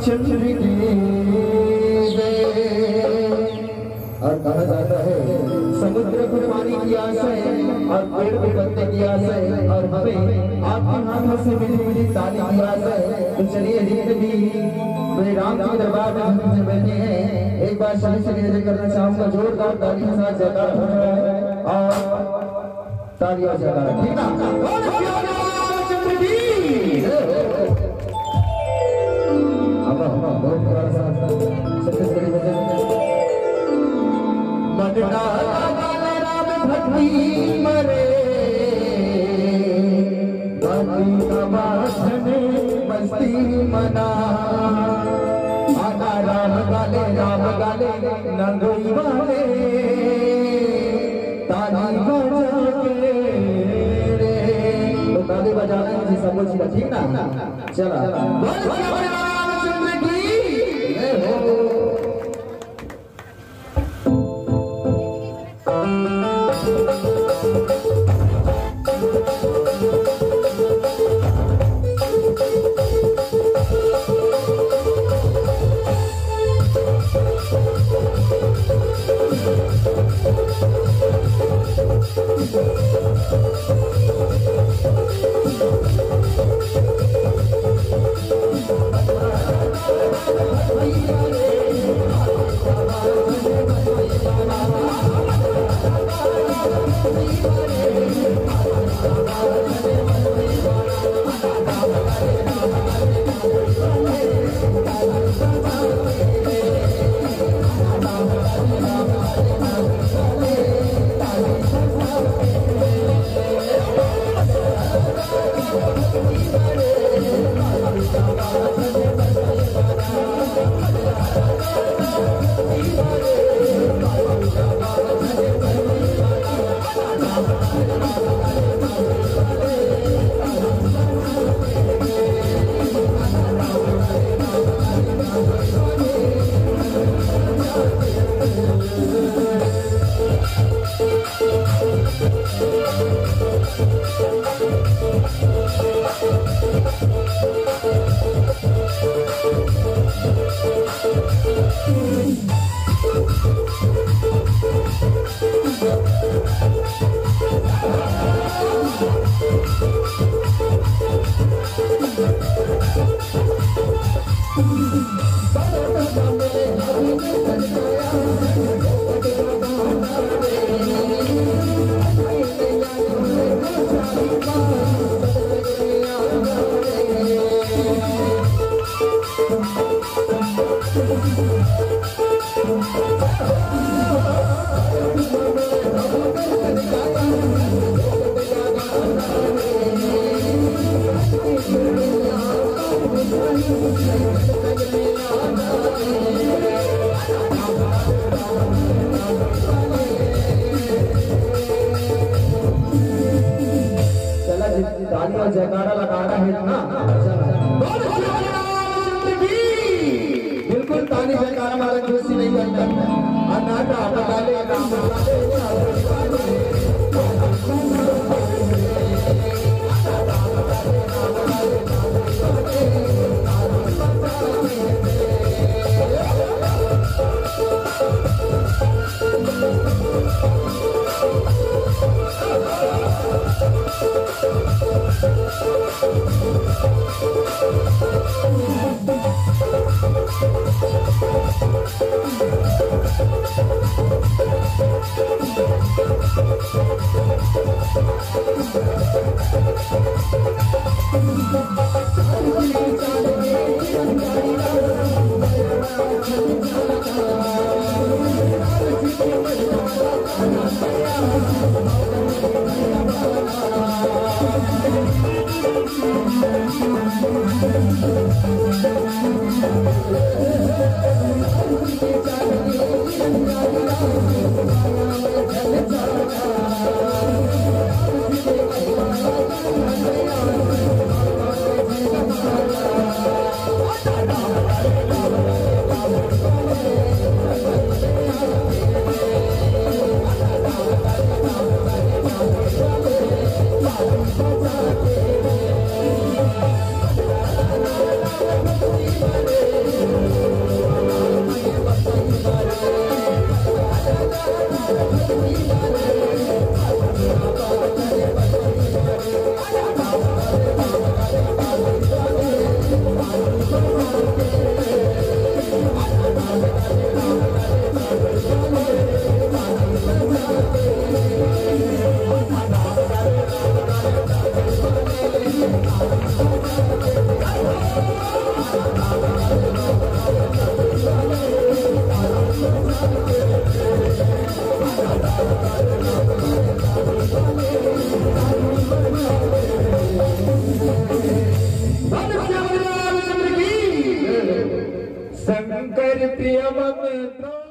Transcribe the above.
चंद्र की और कहा जाता है समुद्र को पानी की आस है और पेड़ को पत्ते की आस है और हमें आपके हाथों से मिली मिली ताली की आस है। तो चलिए धीरे भी मेरे राम जी के दरबार में हम बैठे हैं। एक बार सभी से निवेदन करना चाहूंगा जोरदार ताली के साथ जयकार हो रहा है और ताली और जयकार ठीक ना। मरे मस्ती मना आना राम गाले नंगोई वाले ताली बजा के तो ताली बजाना मुझे सब कुछ ठीक ना। चला जयकारा लगाना है ना। बिल्कुल ताली जयकारा हमारा खुशी नहीं बनता शंकर प्रिय भक्त